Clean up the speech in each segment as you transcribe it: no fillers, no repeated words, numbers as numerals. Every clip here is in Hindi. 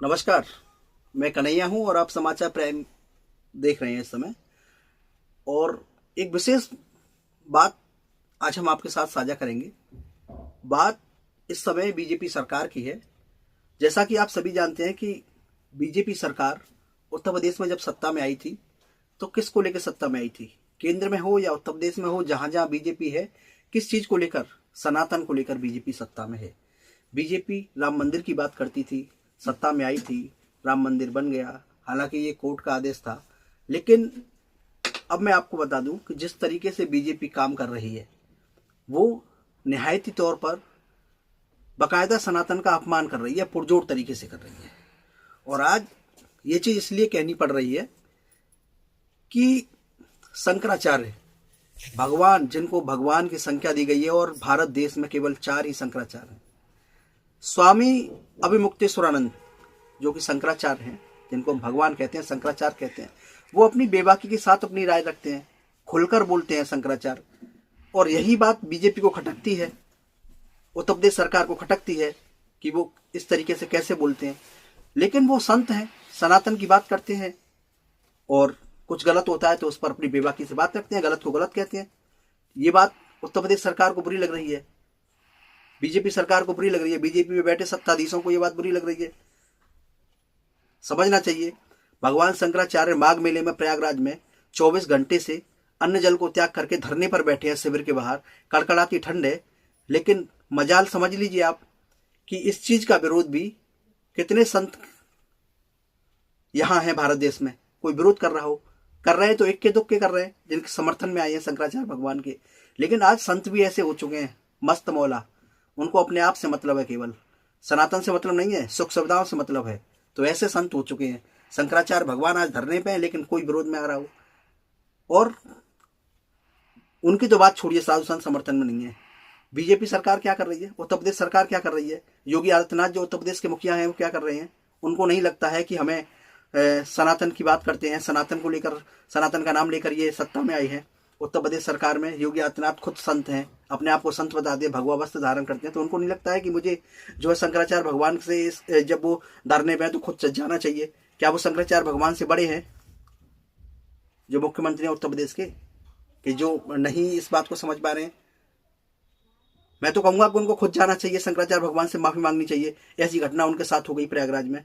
नमस्कार। मैं कन्हैया हूं और आप समाचार प्राइम देख रहे हैं इस समय। और एक विशेष बात आज हम आपके साथ साझा करेंगे। बात इस समय बीजेपी सरकार की है। जैसा कि आप सभी जानते हैं कि बीजेपी सरकार उत्तर प्रदेश में जब सत्ता में आई थी तो किसको लेकर सत्ता में आई थी, केंद्र में हो या उत्तर प्रदेश में हो, जहां जहां बीजेपी है, किस चीज को लेकर? सनातन को लेकर बीजेपी सत्ता में है। बीजेपी राम मंदिर की बात करती थी, सत्ता में आई थी, राम मंदिर बन गया। हालांकि ये कोर्ट का आदेश था, लेकिन अब मैं आपको बता दूं कि जिस तरीके से बीजेपी काम कर रही है वो निहायती तौर पर बाकायदा सनातन का अपमान कर रही है, पुरजोर तरीके से कर रही है। और आज ये चीज इसलिए कहनी पड़ रही है कि शंकराचार्य भगवान, जिनको भगवान की संख्या दी गई है, और भारत देश में केवल 4 ही शंकराचार्य हैं। स्वामी अभिमुक्तेश्वरानंद जो कि शंकराचार्य हैं, जिनको हम भगवान कहते हैं, शंकराचार्य कहते हैं, वो अपनी बेबाकी के साथ अपनी राय रखते हैं, खुलकर बोलते हैं शंकराचार्य। और यही बात बीजेपी को खटकती है, उत्तर प्रदेश सरकार को खटकती है कि वो इस तरीके से कैसे बोलते हैं। लेकिन वो संत हैं, सनातन की बात करते हैं, और कुछ गलत होता है तो उस पर अपनी बेबाकी से बात रखते हैं, गलत को गलत कहते हैं। ये बात उत्तर प्रदेश सरकार को बुरी लग रही है, बीजेपी सरकार को बुरी लग रही है, बीजेपी में बैठे सत्ताधीशों को ये बात बुरी लग रही है। समझना चाहिए, भगवान शंकराचार्य माघ मेले में प्रयागराज में 24 घंटे से अन्न जल को त्याग करके धरने पर बैठे हैं शिविर के बाहर। कड़कड़ाती ठंड है, लेकिन मजाल समझ लीजिए आप कि इस चीज का विरोध भी कितने संत यहां हैं भारत देश में। कोई विरोध कर रहा हो, कर रहे हैं तो इक्के दुक्के कर रहे हैं, जिनके समर्थन में आए हैं शंकराचार्य भगवान के। लेकिन आज संत भी ऐसे हो चुके हैं, मस्त मौला, उनको अपने आप से मतलब है, केवल सनातन से मतलब नहीं है, सुख सुविधाओं से मतलब है। तो ऐसे संत हो चुके हैं। शंकराचार्य भगवान आज धरने पे हैं, लेकिन कोई विरोध में आ रहा हो, और उनकी तो बात छोड़िए, साधु संत समर्थन में नहीं है। बीजेपी सरकार क्या कर रही है, उत्तर प्रदेश सरकार क्या कर रही है, योगी आदित्यनाथ जो उत्तर प्रदेश के मुखिया हैं वो क्या कर रहे हैं? उनको नहीं लगता है कि हमें सनातन की बात करते हैं, सनातन को लेकर, सनातन का नाम लेकर ये सत्ता में आई है। उत्तर प्रदेश सरकार में योगी आदित्यनाथ खुद संत हैं, अपने आप को संत बता दिए, भगवा वस्त्र धारण करते हैं। तो उनको नहीं लगता है कि मुझे जो है शंकराचार्य भगवान से जब वो धरने पे हैं तो खुद जाना चाहिए? क्या वो शंकराचार्य भगवान से बड़े हैं जो मुख्यमंत्री हैं उत्तर प्रदेश के, कि जो नहीं इस बात को समझ पा रहे हैं? मैं तो कहूंगा कि उनको खुद जाना चाहिए, शंकराचार्य भगवान से माफी मांगनी चाहिए। ऐसी घटना उनके साथ हो गई प्रयागराज में,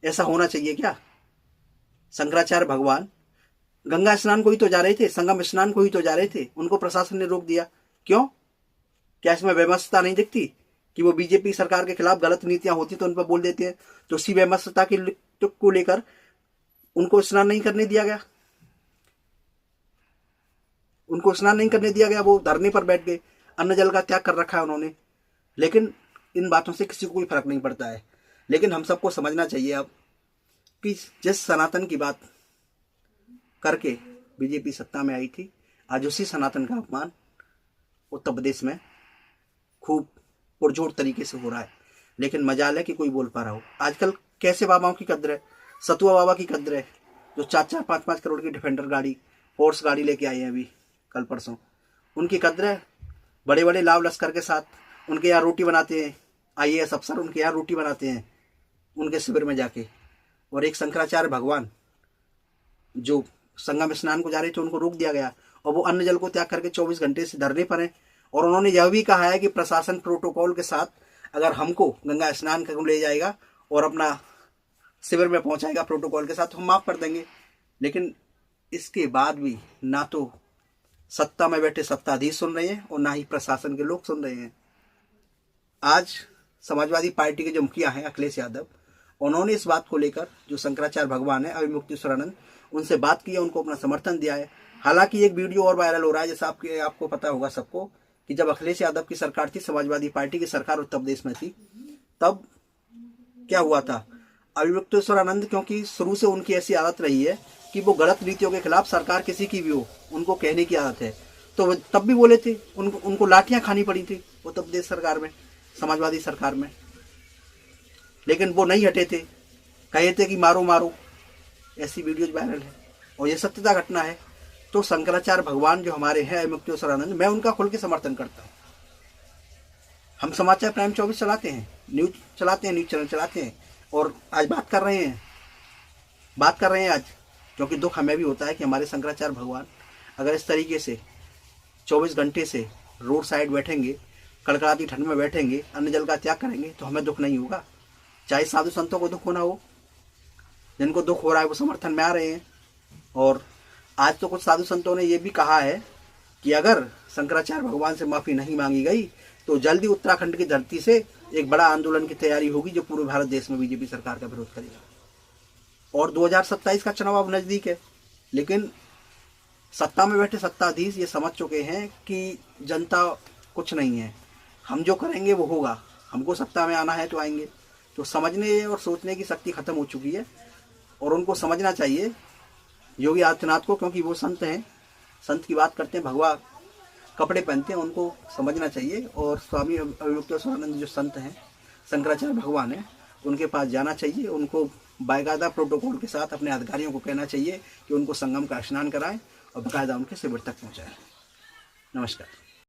ऐसा होना चाहिए क्या? शंकराचार्य भगवान गंगा स्नान को ही तो जा रहे थे, संगम स्नान को ही तो जा रहे थे, उनको प्रशासन ने रोक दिया। क्यों? क्या इसमें व्यवस्था नहीं दिखती कि वो बीजेपी सरकार के खिलाफ गलत नीतियां होती तो उन पर बोल देते हैं? तो उसी व्यवस्था को लेकर उनको स्नान नहीं करने दिया गया, उनको स्नान नहीं करने दिया गया, वो धरने पर बैठ गए, अन्न जल का त्याग कर रखा है उन्होंने। लेकिन इन बातों से किसी को कोई फर्क नहीं पड़ता है। लेकिन हम सबको समझना चाहिए अब कि जिस सनातन की बात करके बीजेपी सत्ता में आई थी, आज उसी सनातन का अपमान उत्तर प्रदेश में खूब पुरजोर तरीके से हो रहा है। लेकिन मजाल है कि कोई बोल पा रहा हो। आजकल कैसे बाबाओं की कद्र है, सतुआ बाबा की कद्र है, जो 4-4, 5-5 करोड़ की डिफेंडर गाड़ी, फोर्स गाड़ी लेके आए हैं अभी कल परसों, उनकी कद्र है। बड़े बड़े लाव लश्कर के साथ उनके यहाँ रोटी बनाते हैं, IAS अफसर उनके यहाँ रोटी बनाते हैं उनके शिविर में जाके। और एक शंकराचार्य भगवान जो संगम स्नान को जा रहे थे, उनको रोक दिया गया, और वो अन्न जल को त्याग करके 24 घंटे से धरने पर हैं। और उन्होंने यह भी कहा है कि प्रशासन प्रोटोकॉल के साथ अगर हमको गंगा स्नान करके ले जाएगा और अपना शिविर में पहुंचाएगा प्रोटोकॉल के साथ, तो हम माफ कर देंगे। लेकिन इसके बाद भी ना तो सत्ता में बैठे सत्ताधीश सुन रहे हैं और ना ही प्रशासन के लोग सुन रहे हैं। आज समाजवादी पार्टी के जो मुखिया हैं अखिलेश यादव, उन्होंने इस बात को लेकर, जो शंकराचार्य भगवान है अभिमुक्तेश्वरानंद, उनसे बात की है, उनको अपना समर्थन दिया है। हालांकि एक वीडियो और वायरल हो रहा है, जैसा आपको पता होगा सबको, कि जब अखिलेश यादव की सरकार थी, समाजवादी पार्टी की सरकार उत्तर प्रदेश में थी, तब क्या हुआ था, अभिमुक्तेश्वरानंद, क्योंकि शुरू से उनकी ऐसी आदत रही है कि वो गलत नीतियों के खिलाफ, सरकार किसी की भी हो, उनको कहने की आदत है, तो तब भी बोले थे, उनको लाठियां खानी पड़ी थी उत्तर प्रदेश सरकार में, समाजवादी सरकार में। लेकिन वो नहीं हटे थे, कहे थे कि मारो मारो। ऐसी वीडियोज वायरल है और ये सत्यता घटना है। तो शंकराचार्य भगवान जो हमारे हैं अभिमुक्तेश्वरानंद, मैं उनका खुल के समर्थन करता हूँ। हम समाचार प्राइम 24 चलाते हैं, न्यूज चलाते हैं, न्यूज चैनल चलाते हैं। और आज बात कर रहे हैं आज, क्योंकि दुख हमें भी होता है कि हमारे शंकराचार्य भगवान अगर इस तरीके से 24 घंटे से रोड साइड बैठेंगे, कड़कड़ाती ठंड में बैठेंगे, अन्न जल का त्याग करेंगे, तो हमें दुख नहीं होगा। चाहे साधु संतों को दुख होना हो, जिनको दुख हो रहा है वो समर्थन में आ रहे हैं। और आज तो कुछ साधु संतों ने ये भी कहा है कि अगर शंकराचार्य भगवान से माफ़ी नहीं मांगी गई तो जल्दी उत्तराखंड की धरती से एक बड़ा आंदोलन की तैयारी होगी जो पूरे भारत देश में बीजेपी सरकार का विरोध करेगा। और 2027 का चुनाव अब नज़दीक है, लेकिन सत्ता में बैठे सत्ताधीश ये समझ चुके हैं कि जनता कुछ नहीं है, हम जो करेंगे वो होगा, हमको सत्ता में आना है तो आएंगे। तो समझने और सोचने की शक्ति खत्म हो चुकी है और उनको समझना चाहिए योगी आदित्यनाथ को, क्योंकि वो संत हैं, संत की बात करते हैं, भगवा कपड़े पहनते हैं, उनको समझना चाहिए। और स्वामी अविमुक्तेश्वरानंद जो संत हैं, शंकराचार्य भगवान हैं, उनके पास जाना चाहिए। उनको बाकायदा प्रोटोकॉल के साथ अपने अधिकारियों को कहना चाहिए कि उनको संगम का स्नान कराएं और बाकायदा उनके शिविर तक पहुँचाएँ। नमस्कार।